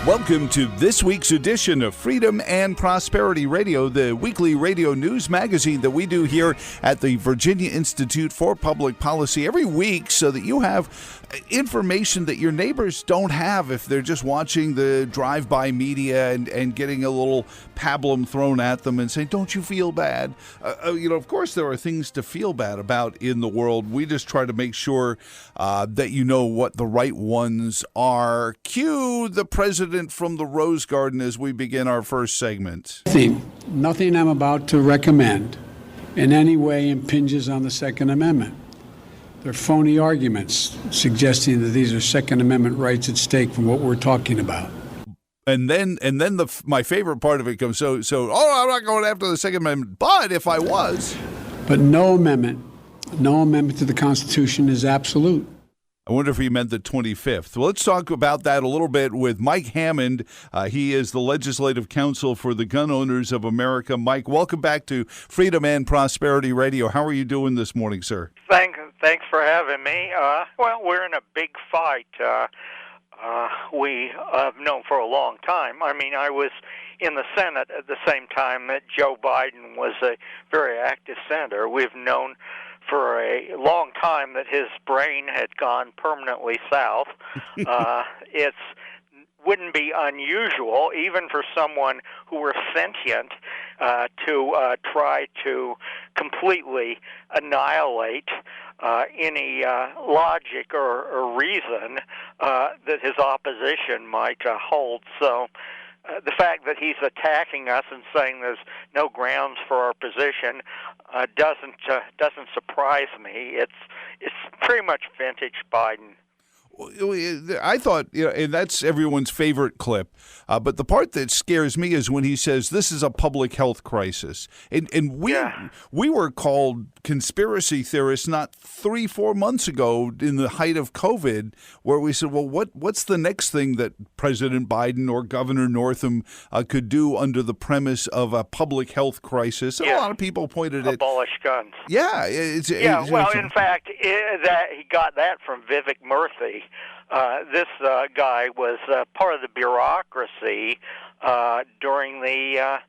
Welcome to this week's edition of Freedom and Prosperity Radio, the weekly radio news magazine that we do here at the Virginia Institute for Public Policy every week so that you have information that your neighbors don't have if they're just watching the drive-by media and getting a little pablum thrown at them and saying, don't you feel bad? Of course there are things to feel bad about in the world. We just try to make sure that you know what the right ones are. Cue the president from the Rose Garden as we begin our first segment. Nothing I'm about to recommend in any way impinges on the Second Amendment. They're phony arguments suggesting that these are Second Amendment rights at stake from what we're talking about. And then my favorite part of it comes, I'm not going after the Second Amendment, but if I was. But no amendment to the Constitution is absolute. I wonder if he meant the 25th. Well, let's talk about that a little bit with Mike Hammond. He is the Legislative Counsel for the Gun Owners of America. Mike, welcome back to Freedom and Prosperity Radio. How are you doing this morning, sir? Thanks for having me. We're in a big fight. We have known for a long time. I mean, I was in the Senate at the same time that Joe Biden was a very active senator. We've known for a long time that his brain had gone permanently south. It wouldn't be unusual, even for someone who were sentient, to try to completely annihilate any logic or reason that his opposition might hold. So the fact that he's attacking us and saying there's no grounds for our position doesn't surprise me. It's pretty much vintage Biden. I thought, and that's everyone's favorite clip. But the part that scares me is when he says this is a public health crisis. And we were called conspiracy theorists not 3-4 months ago in the height of COVID, where we said, well, what's the next thing that President Biden or Governor Northam could do under the premise of a public health crisis? And a lot of people pointed at abolish guns. Yeah. In fact, he got that from Vivek Murthy. This guy was part of the bureaucracy during the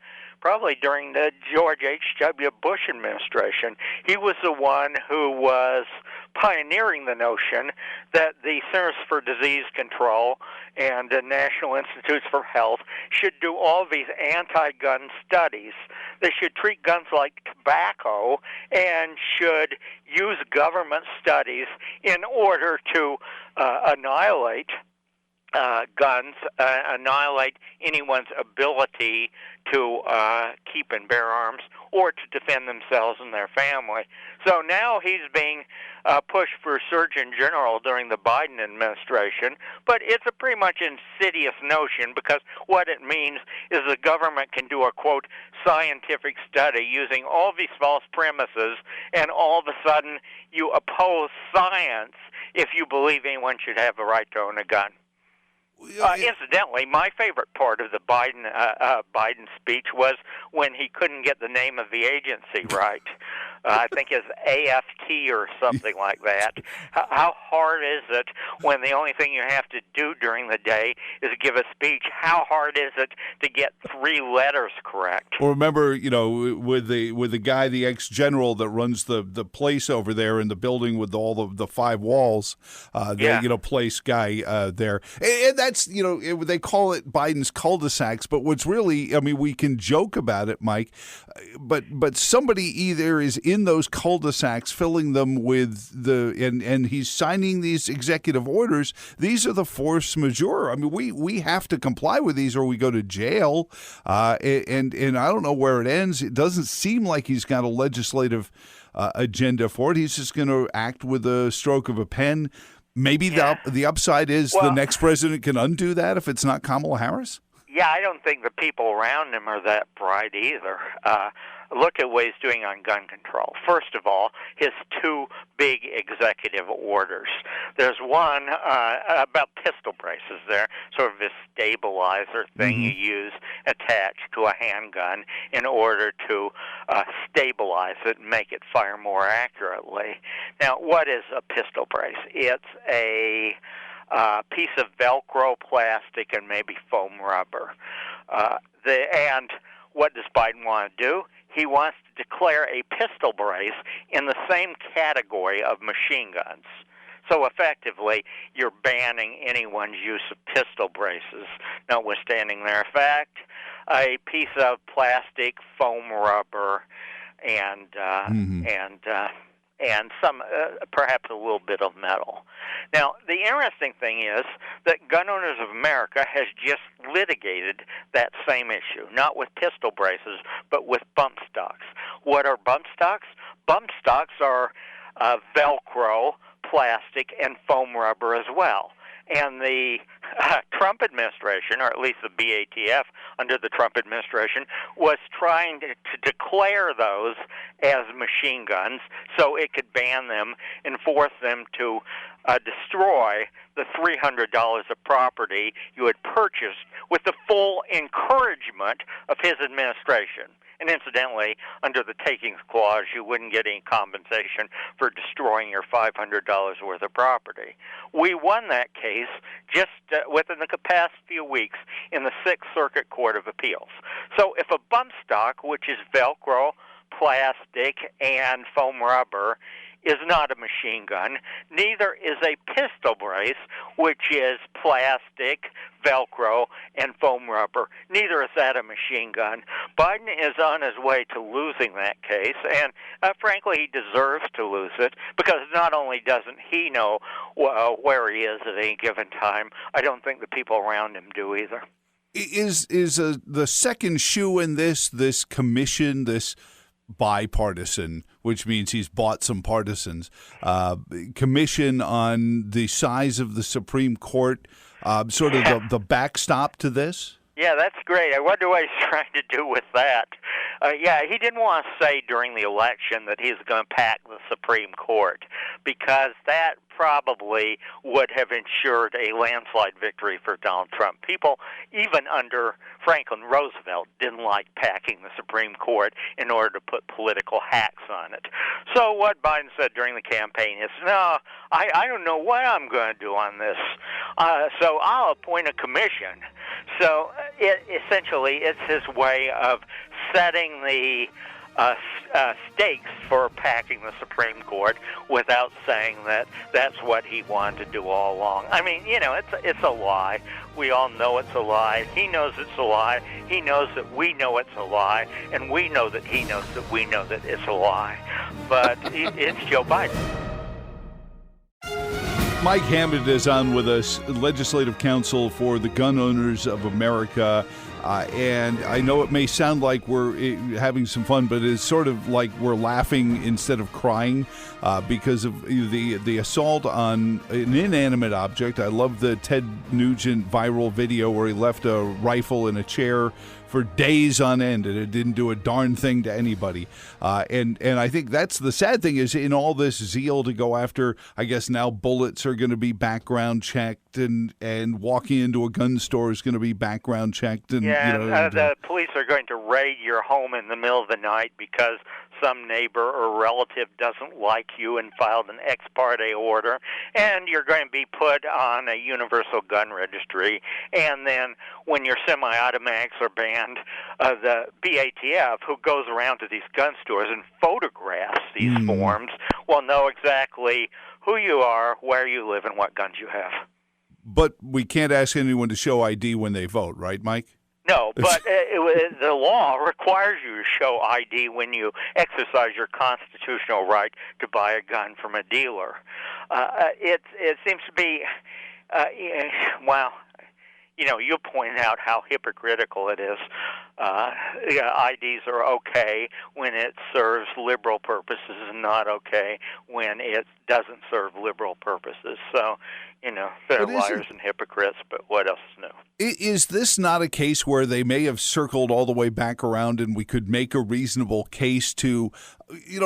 George H.W. Bush administration. He was the one who was pioneering the notion that the Centers for Disease Control and the National Institutes for Health should do all these anti-gun studies. They should treat guns like tobacco and should use government studies in order to annihilate guns, annihilate anyone's ability to keep and bear arms or to defend themselves and their family. So now he's being pushed for Surgeon General during the Biden administration, but it's a pretty much insidious notion because what it means is the government can do a, quote, scientific study using all these false premises, and all of a sudden you oppose science if you believe anyone should have the right to own a gun. Incidentally, my favorite part of the Biden speech was when he couldn't get the name of the agency right. I think it's AFT or something like that. How hard is it when the only thing you have to do during the day is give a speech? How hard is it to get 3 letters correct? Well, remember, with the guy, the ex-general that runs the place over there in the building with all the 5 walls, place guy there. And that's, they call it Biden's cul-de-sacs, but what's really, we can joke about it, Mike, but somebody either is in those cul-de-sacs filling them with and he's signing these executive orders. These are the force majeure. We have to comply with these or we go to jail. And I don't know where it ends. It doesn't seem like he's got a legislative agenda for it. He's just going to act with a stroke of a pen. Maybe the upside is the next president can undo that if it's not Kamala Harris? Yeah, I don't think the people around him are that bright either. Look at what he's doing on gun control. First of all, his 2 big executive orders. There's one about pistol braces there, sort of this stabilizer thing you use attached to a handgun in order to stabilize it and make it fire more accurately. Now, what is a pistol brace? It's a piece of Velcro plastic, and maybe foam rubber. And what does Biden want to do? He wants to declare a pistol brace in the same category of machine guns. So effectively, you're banning anyone's use of pistol braces, notwithstanding their effect. A piece of plastic, foam rubber, and some perhaps a little bit of metal. Now, the interesting thing is that Gun Owners of America has just litigated that same issue, not with pistol braces, but with bump stocks. What are bump stocks? Bump stocks are Velcro, plastic, and foam rubber as well. And the Trump administration, or at least the BATF under the Trump administration, was trying to declare those as machine guns so it could ban them and force them to destroy the $300 of property you had purchased with the full encouragement of his administration. And incidentally, under the takings clause, you wouldn't get any compensation for destroying your $500 worth of property. We won that case just within the past few weeks in the Sixth Circuit Court of Appeals. So if a bump stock, which is Velcro, plastic, and foam rubber, is not a machine gun, neither is a pistol brace, which is plastic, Velcro, and foam rubber. Neither is that a machine gun. Biden is on his way to losing that case, and frankly, he deserves to lose it, because not only doesn't he know where he is at any given time, I don't think the people around him do either. Is the second shoe in this commission, this bipartisan, which means he's bought some partisans, commission on the size of the Supreme Court, sort of the backstop to this? Yeah, that's great. I wonder what he's trying to do with that. He didn't want to say during the election that he's going to pack the Supreme Court, because that probably would have ensured a landslide victory for Donald Trump. People, even under Franklin Roosevelt, didn't like packing the Supreme Court in order to put political hacks on it. So what Biden said during the campaign is, no, I don't know what I'm going to do on this, so I'll appoint a commission. So essentially, it's his way of setting the stakes for packing the Supreme Court without saying that that's what he wanted to do all along. I mean, it's a lie. We all know it's a lie. He knows it's a lie. He knows that we know it's a lie, and we know that he knows that we know that it's a lie. But it's Joe Biden. Mike Hammond is on with us, legislative counsel for the Gun Owners of America. And I know it may sound like we're having some fun, but it's sort of like we're laughing instead of crying because of the assault on an inanimate object. I love the Ted Nugent viral video where he left a rifle in a chair for days on end, and it didn't do a darn thing to anybody. And I think that's the sad thing, is in all this zeal to go after, I guess now bullets are going to be background checked, and walking into a gun store is going to be background checked. And the police are going to raid your home in the middle of the night because some neighbor or relative doesn't like you and filed an ex parte order, and you're going to be put on a universal gun registry. And then when your semi-automatics are banned, the BATF, who goes around to these gun stores and photographs these forms, will know exactly who you are, where you live, and what guns you have. But we can't ask anyone to show ID when they vote, right, Mike? No, but the law requires you to show ID when you exercise your constitutional right to buy a gun from a dealer. It seems to be, you pointed out how hypocritical it is. IDs are okay when it serves liberal purposes and not okay when it doesn't serve liberal purposes. So, they're liars and hypocrites, but what else is new? Is this not a case where they may have circled all the way back around and we could make a reasonable case to,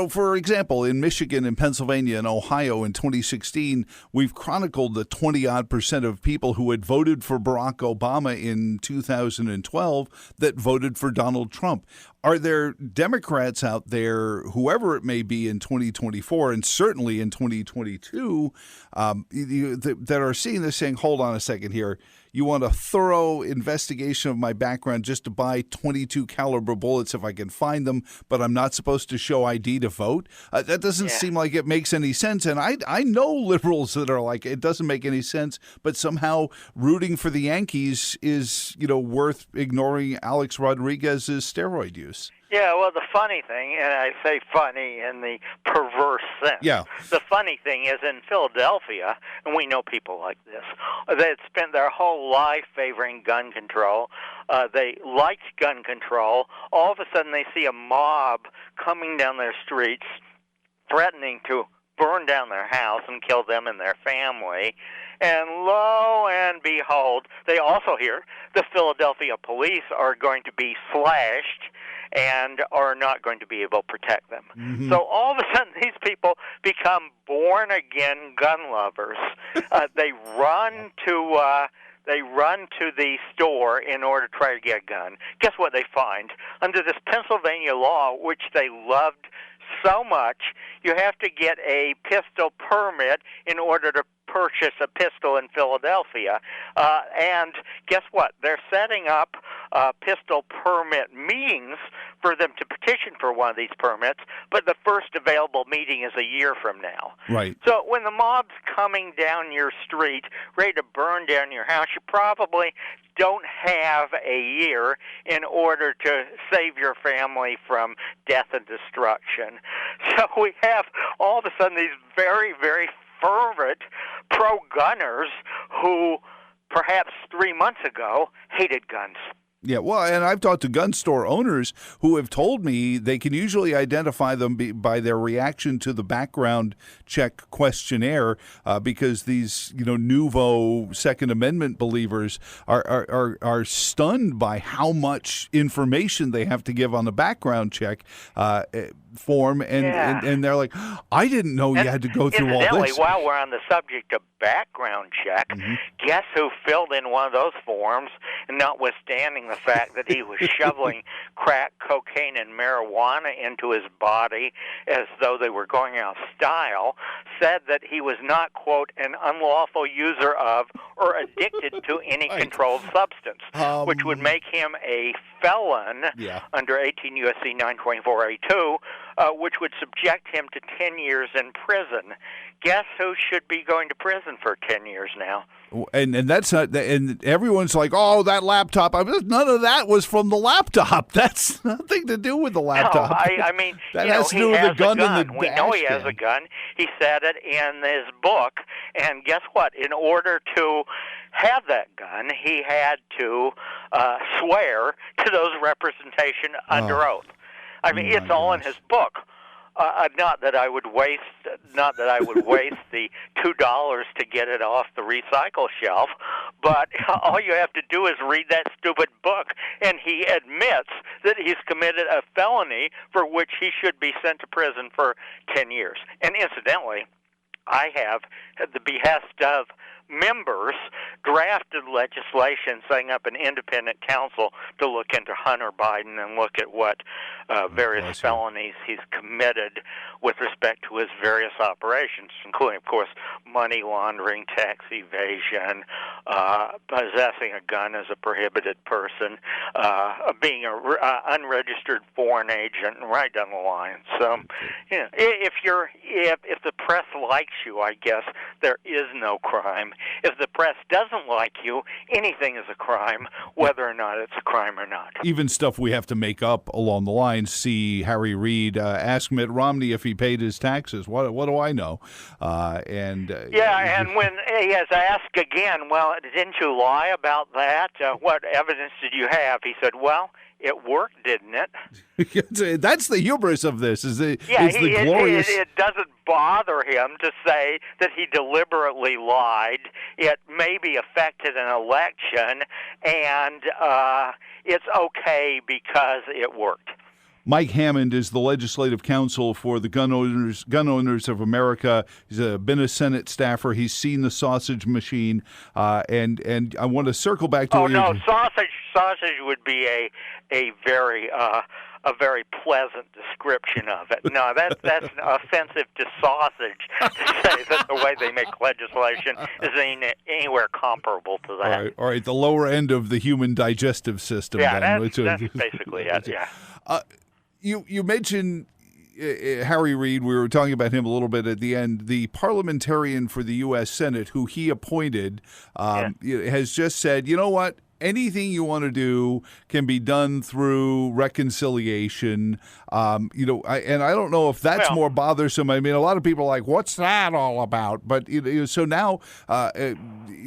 for example, in Michigan and Pennsylvania and Ohio in 2016, we've chronicled the 20-odd% of people who had voted for Barack Obama in 2012 that voted for Donald Trump. Are there Democrats out there, whoever it may be in 2024 and certainly in 2022, that are seeing this saying, hold on a second here, you want a thorough investigation of my background just to buy 22 caliber bullets if I can find them, but I'm not supposed to show ID to vote? That doesn't seem like it makes any sense. And I know liberals that are like, it doesn't make any sense, but somehow rooting for the Yankees is, worth ignoring Alex Rodriguez's steroid use. Yeah, well, the funny thing, and I say funny in the perverse sense, the funny thing is in Philadelphia, and we know people like this, they had spent their whole life favoring gun control. They liked gun control. All of a sudden they see a mob coming down their streets threatening to burn down their house and kill them and their family. And lo and behold, they also hear the Philadelphia police are going to be slashed and are not going to be able to protect them. Mm-hmm. So all of a sudden, these people become born-again gun lovers. They run to the store in order to try to get a gun. Guess what they find? Under this Pennsylvania law, which they loved so much, you have to get a pistol permit in order to purchase a pistol in Philadelphia. And guess what? They're setting up pistol permit meetings for them to petition for one of these permits, but the first available meeting is a year from now. Right. So when the mob's coming down your street, ready to burn down your house, you probably don't have a year in order to save your family from death and destruction. So we have all of a sudden these very, very fervent pro-gunners who perhaps 3 months ago hated guns. Yeah, well, and I've talked to gun store owners who have told me they can usually identify them by their reaction to the background check questionnaire because these, nouveau Second Amendment believers are stunned by how much information they have to give on the background check form, and they're like, I didn't know you had to go through all this. While we're on the subject of background check, guess who filled in one of those forms, and notwithstanding the fact that he was shoveling crack, cocaine, and marijuana into his body as though they were going out of style, said that he was not, quote, an unlawful user of or addicted to any controlled substance, which would make him a felon under 18 U.S.C. 924A2, which would subject him to 10 years in prison. Guess who should be going to prison for 10 years now? And that's not, and everyone's like, oh, that laptop. None of that was from the laptop. That's nothing to do with the laptop. No, I mean, that has to do with the gun and the We know he has a gun. He said it in his book. And guess what? In order to have that gun, he had to swear to those representation under oath. I mean, it's all in his book. Not that I would waste the $2 to get it off the recycle shelf, but all you have to do is read that stupid book, and he admits that he's committed a felony for which he should be sent to prison for 10 years. And incidentally, I have, at the behest of members, drafted legislation setting up an independent counsel to look into Hunter Biden and look at what various felonies he's committed with respect to his various operations, including, of course, money laundering, tax evasion, possessing a gun as a prohibited person, being an unregistered foreign agent, and right down the line. So, if the press likes you, I guess there is no crime. If the press doesn't like you, anything is a crime, whether or not it's a crime or not. Even stuff we have to make up along the line. See Harry Reid ask Mitt Romney if he paid his taxes. What do I know? And when he has asked again, well, didn't you lie about that? What evidence did you have? He said, well, it worked, didn't it? That's the hubris of this. The glorious. It doesn't bother him to say that he deliberately lied. It maybe affected an election, and it's okay because it worked. Mike Hammond is the legislative counsel for the Gun Owners of America. He's been a Senate staffer. He's seen the sausage machine, and I want to circle back to. Sausage would be a very pleasant description of it. No, that's offensive to sausage to say that the way they make legislation is anywhere comparable to that. All right. The lower end of the human digestive system. Yeah, that's basically it. Yeah. You mentioned Harry Reid. We were talking about him a little bit at the end. The parliamentarian for the U.S. Senate, who he appointed, has just said, you know what? Anything you want to do can be done through reconciliation. I don't know if that's more bothersome. I mean, a lot of people are like, what's that all about? But so now,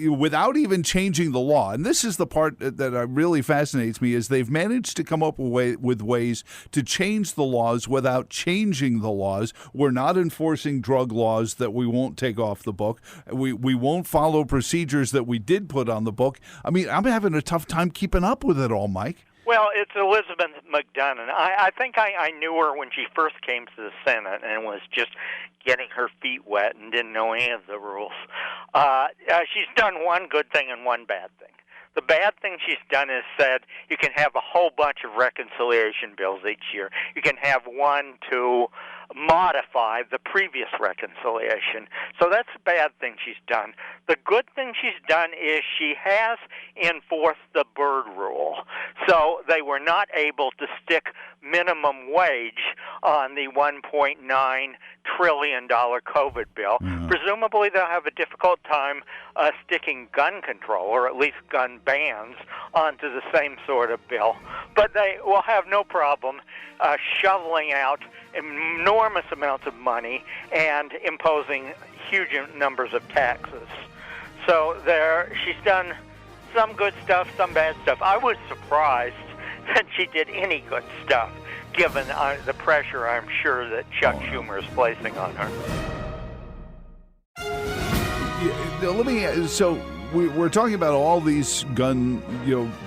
without even changing the law, and this is the part that really fascinates me, is they've managed to come up with ways to change the laws without changing the laws. We're not enforcing drug laws that we won't take off the book. We won't follow procedures that we did put on the book. I mean, I'm having a tough time keeping up with it all, Mike. Well, it's Elizabeth McDonough. I think I knew her when she first came to the Senate and was just getting her feet wet and didn't know any of the rules. She's done one good thing and one bad thing. The bad thing she's done is said you can have a whole bunch of reconciliation bills each year. You can have one to modify the previous reconciliation. So that's the bad thing she's done. The good thing she's done is she has enforced the Byrd rule. So they were not able to stick minimum wage on the $1.9 trillion COVID bill. Yeah. Presumably they'll have a difficult time sticking gun control, or at least gun bans, onto the same sort of bill. But they will have no problem shoveling out enormous amounts of money and imposing huge numbers of taxes. So she's done some good stuff, some bad stuff. I was surprised that she did any good stuff, given the pressure I'm sure that Chuck Schumer is placing on her. We're talking about all these gun,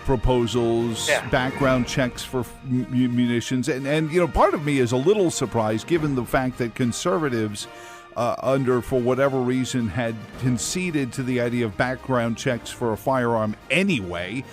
proposals, background checks for munitions, and part of me is a little surprised, given the fact that conservatives, for whatever reason, had conceded to the idea of background checks for a firearm anyway.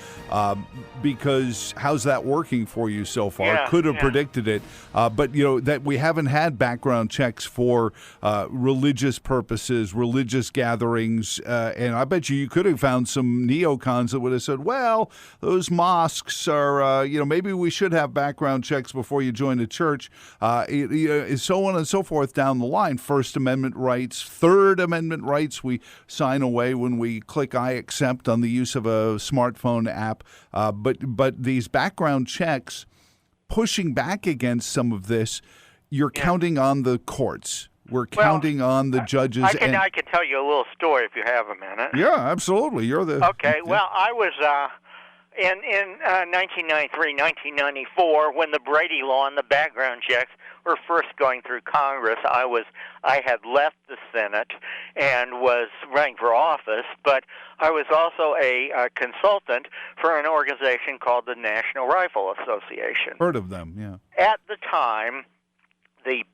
Because how's that working for you so far? Could have predicted it. But, that we haven't had background checks for religious purposes, religious gatherings. And I bet you could have found some neocons that would have said, well, those mosques are, maybe we should have background checks before you join a church. So on and so forth down the line. First Amendment rights, Third Amendment rights we sign away when we click I accept on the use of a smartphone app. But these background checks, pushing back against some of this, you're counting on the courts. We're counting on the judges. I can tell you a little story if you have a minute. Yeah, absolutely. You're the okay. Well, I was in 1993, 1994 when the Brady Law and the background checks were first going through Congress. I had left the Senate and was running for office, but I was also a consultant for an organization called the National Rifle Association. Heard of them, yeah. At the time, the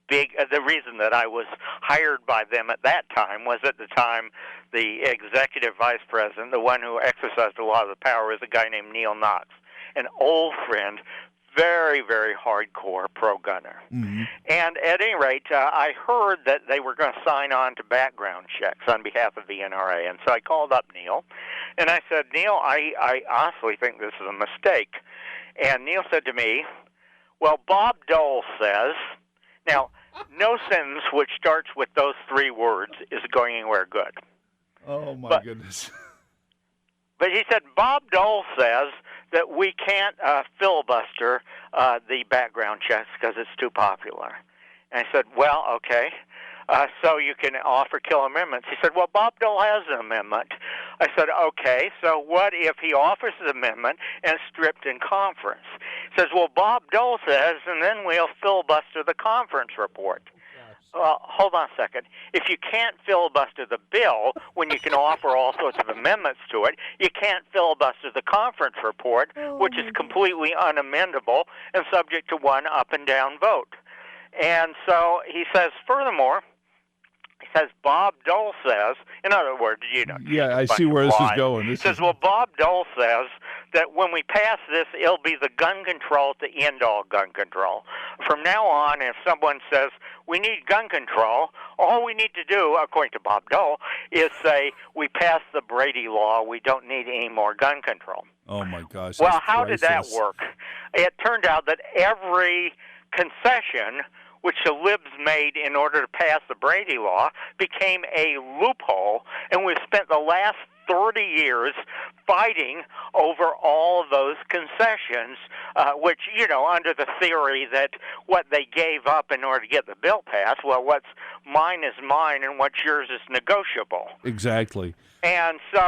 reason that I was hired by them at that time was at the time the executive vice president, the one who exercised a lot of the power, was a guy named Neil Knox, an old friend, very, very hardcore pro-gunner. Mm-hmm. And at any rate, I heard that they were going to sign on to background checks on behalf of the NRA. And so I called up Neil, and I said, Neil, I honestly think this is a mistake. And Neil said to me, well, Bob Dole says... Now, no sentence which starts with those three words is going anywhere good. Oh, my goodness. But he said, Bob Dole says that we can't filibuster the background checks because it's too popular. And I said, well, okay. So you can offer kill amendments. He said, well, Bob Dole has an amendment. I said, okay, so what if he offers an amendment and stripped in conference? Says, well, Bob Dole says, and then we'll filibuster the conference report. Hold on a second. If you can't filibuster the bill when you can offer all sorts of amendments to it, you can't filibuster the conference report, which is completely unamendable and subject to one up and down vote. And so he says, furthermore, he says, Bob Dole says, in other words, Yeah, I see where this is going. He says, well, Bob Dole says that when we pass this, it'll be the gun control to end all gun control. From now on, if someone says, we need gun control, all we need to do, according to Bob Dole, is say, we passed the Brady Law, we don't need any more gun control. Oh, my gosh. Well, how did that work? It turned out that every concession which the libs made in order to pass the Brady Law became a loophole, and we've spent the last 30 years fighting over all of those concessions, which, under the theory that what they gave up in order to get the bill passed, well, what's mine is mine and what's yours is negotiable. Exactly. And so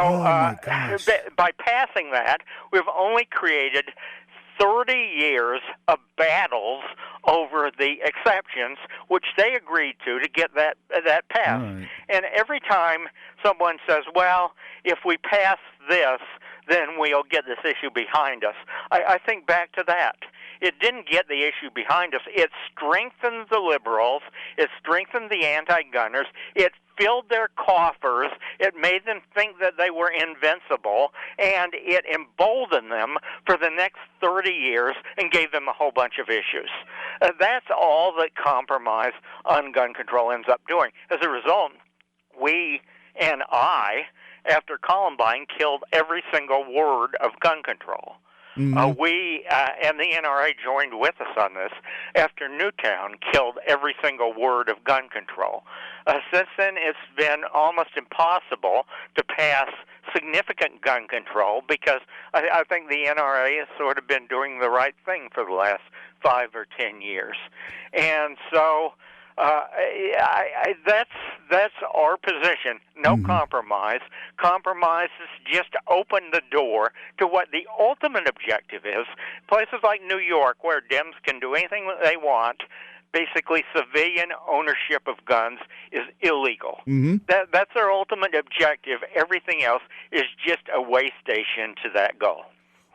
by passing that, we've only created 30 years of battles over the exceptions, which they agreed to get that passed. Right. And every time someone says, well, if we pass this, then we'll get this issue behind us, I think back to that. It didn't get the issue behind us. It strengthened the liberals. It strengthened the anti-gunners. It filled their coffers. It made them think that they were invincible, and it emboldened them for the next 30 years and gave them a whole bunch of issues. That's all that compromise on gun control ends up doing. As a result, we and I, after Columbine, killed every single word of gun control. Mm-hmm. We and the NRA joined with us on this after Newtown killed every single word of gun control. Since then, it's been almost impossible to pass significant gun control because I think the NRA has sort of been doing the right thing for the last 5 or 10 years. And so that's our position. No compromise. Compromise is just to open the door to what the ultimate objective is. Places like New York, where Dems can do anything that they want, basically civilian ownership of guns is illegal. Mm-hmm. That's their ultimate objective. Everything else is just a way station to that goal.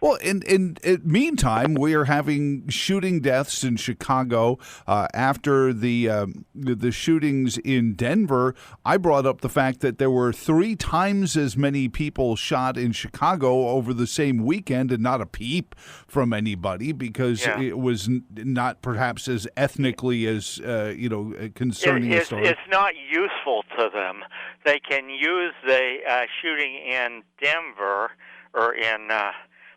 Well, in meantime, we are having shooting deaths in Chicago. After the shootings in Denver, I brought up the fact that there were 3 times as many people shot in Chicago over the same weekend, and not a peep from anybody because it was not perhaps as ethnically as concerning a story. It's not useful to them. They can use the shooting in Denver or in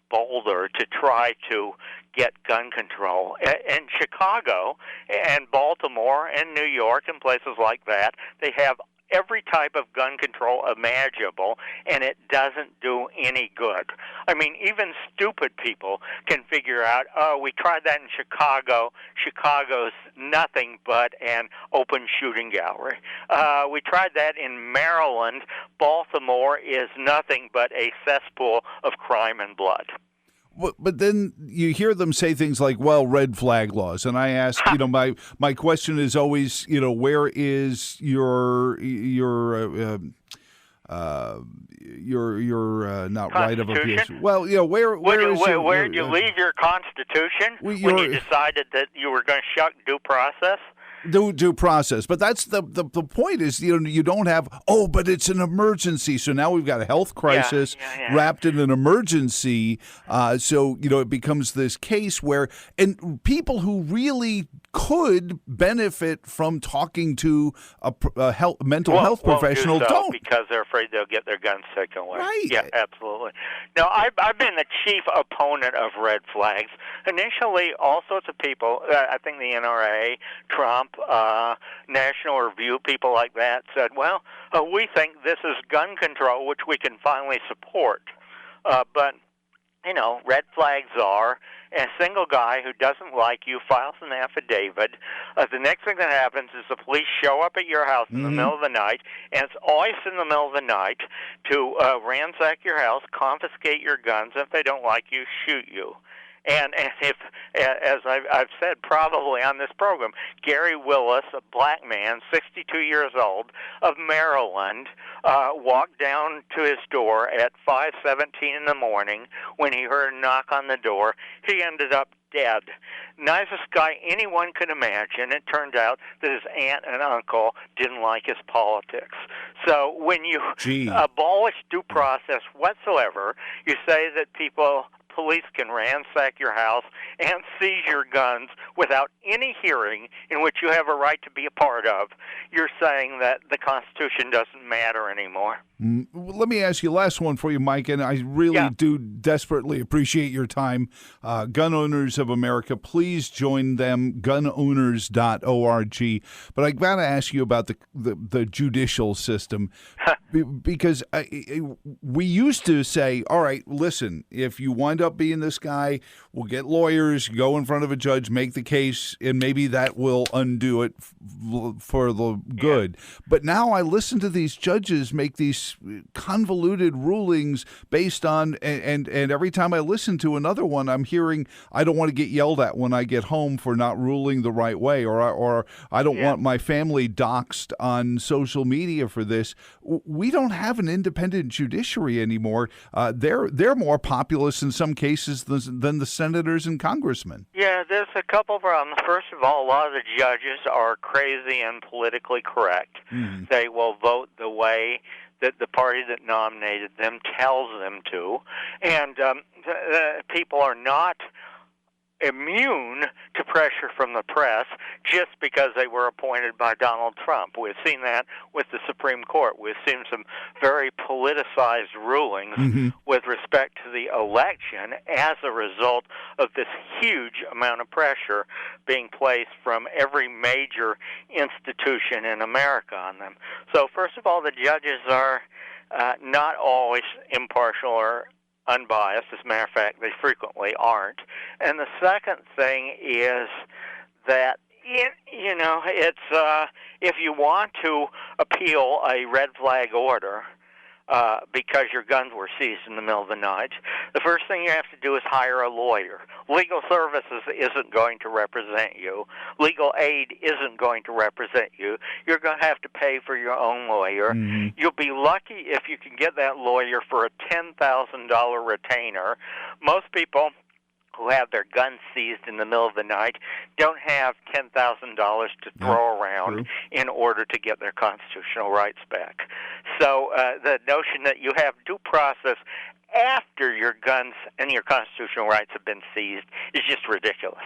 Boulder to try to get gun control. In Chicago and Baltimore and New York and places like that, they have every type of gun control imaginable, and it doesn't do any good. I mean, even stupid people can figure out, we tried that in Chicago. Chicago's nothing but an open shooting gallery. We tried that in Maryland. Baltimore is nothing but a cesspool of crime and blood. But then you hear them say things like, well, red flag laws. And I ask, my question is always, where is your not right of abuse? Well, where did you leave your Constitution when you decided that you were going to shuck due process? Due process, but that's the point is you don't have but it's an emergency, so now we've got a health crisis wrapped in an emergency, so it becomes this case where and people who really could benefit from talking to a mental health professional don't because they're afraid they'll get their guns taken away. Right? Yeah, absolutely. Now I've been the chief opponent of red flags. Initially, all sorts of people, I think the NRA, Trump, National Review, people like that said, well, we think this is gun control, which we can finally support. But, red flags are a single guy who doesn't like you files an affidavit. The next thing that happens is the police show up at your house in the middle of the night, and it's always in the middle of the night, to ransack your house, confiscate your guns, and if they don't like you, shoot you. And if, as I've said probably on this program, Gary Willis, a black man, 62 years old, of Maryland, walked down to his door at 5:17 in the morning when he heard a knock on the door. He ended up dead. Nicest guy anyone could imagine. It turned out that his aunt and uncle didn't like his politics. So when you abolish due process whatsoever, you say that police can ransack your house and seize your guns without any hearing in which you have a right to be a part of. You're saying that the Constitution doesn't matter anymore. Let me ask you last one for you, Mike, and I really do desperately appreciate your time. Gun Owners of America, please join them, gunowners.org. But I got to ask you about the judicial system, because we used to say, all right, listen, if you wind up being this guy, we'll get lawyers, go in front of a judge, make the case, and maybe that will undo it for the good. But now I listen to these judges make these convoluted rulings based on, and every time I listen to another one, I'm hearing, I don't want to get yelled at when I get home for not ruling the right way, or I don't want my family doxxed on social media for this. We don't have an independent judiciary anymore. They're more populist in some cases than the senators and congressmen. Yeah, there's a couple problems. First of all, a lot of the judges are crazy and politically correct. They will vote the way that the party that nominated them tells them to, and people are not immune to pressure from the press just because they were appointed by Donald Trump. We've seen that with the Supreme Court. We've seen some very politicized rulings with respect to the election as a result of this huge amount of pressure being placed from every major institution in America on them. So first of all, the judges are not always impartial or unbiased. As a matter of fact, they frequently aren't. And the second thing is that, it's if you want to appeal a red flag order because your guns were seized in the middle of the night, the first thing you have to do is hire a lawyer. Legal services isn't going to represent you. Legal aid isn't going to represent you. You're going to have to pay for your own lawyer. You'll be lucky if you can get that lawyer for a $10,000 retainer. Most people who have their guns seized in the middle of the night don't have $10,000 to throw around in order to get their constitutional rights back. So the notion that you have due process after your guns and your constitutional rights have been seized is just ridiculous.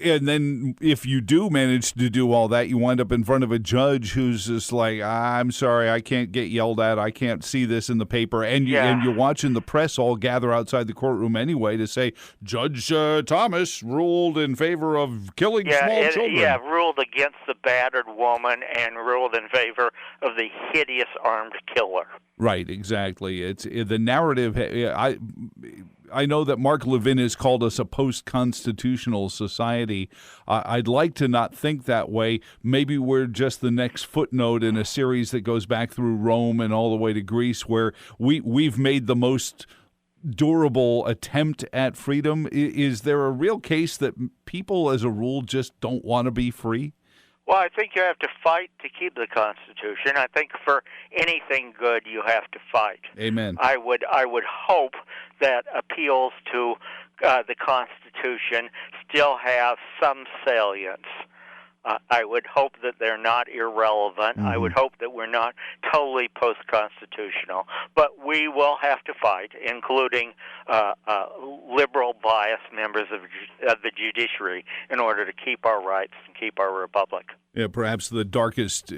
And then if you do manage to do all that, you wind up in front of a judge who's just like, I'm sorry, I can't get yelled at. I can't see this in the paper. And you're watching the press all gather outside the courtroom anyway to say, Judge Thomas ruled in favor of killing small children. Yeah, ruled against the battered woman and ruled in favor of the hideous armed killer. Right, exactly. It's the narrative. I know that Mark Levin has called us a post-constitutional society. I'd like to not think that way. Maybe we're just the next footnote in a series that goes back through Rome and all the way to Greece, where we've made the most durable attempt at freedom. Is there a real case that people, as a rule, just don't want to be free? Well, I think you have to fight to keep the Constitution. I think for anything good, you have to fight. Amen. I would hope that appeals to the Constitution still have some salience. I would hope that they're not irrelevant. I would hope that we're not totally post-constitutional. But we will have to fight, including liberal biased members of the judiciary, in order to keep our rights and keep our republic. Yeah, perhaps the darkest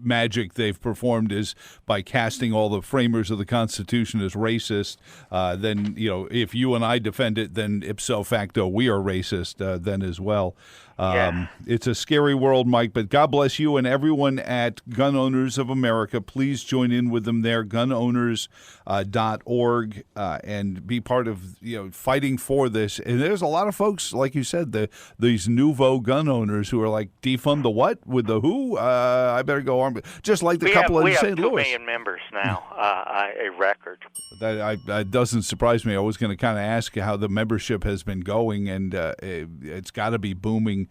magic they've performed is by casting all the framers of the Constitution as racist. Then, if you and I defend it, then ipso facto we are racist then as well. It's a scary world, Mike, but God bless you and everyone at Gun Owners of America. Please join in with them there, gunowners.org, and be part of fighting for this. And there's a lot of folks, like you said, these nouveau gun owners who are like, defund the what with the who? I better go arm just like the couple in St. Louis. We have 2 million members now, a record. That doesn't surprise me. I was going to kind of ask how the membership has been going, and it's got to be booming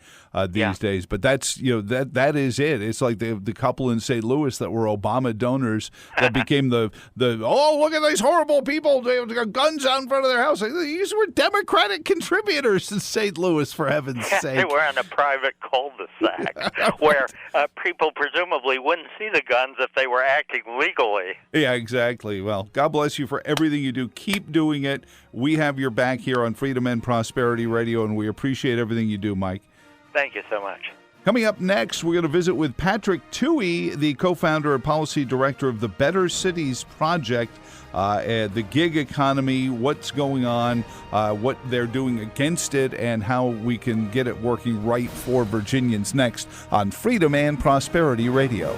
these days. But that's that is it. It's like the couple in St. Louis that were Obama donors that became the look at these horrible people. They got guns out in front of their house. These were Democratic contributors in St. Louis, for heaven's sake. They were in a private cul-de-sac where people presumably wouldn't see the guns if they were acting legally. Yeah, exactly. Well, God bless you for everything you do. Keep doing it. We have your back here on Freedom and Prosperity Radio, and we appreciate everything you do, Mike. Thank you so much. Coming up next, we're going to visit with Patrick Toohey, the co-founder and policy director of the Better Cities Project, the gig economy, what's going on, what they're doing against it, and how we can get it working right for Virginians next on Freedom and Prosperity Radio.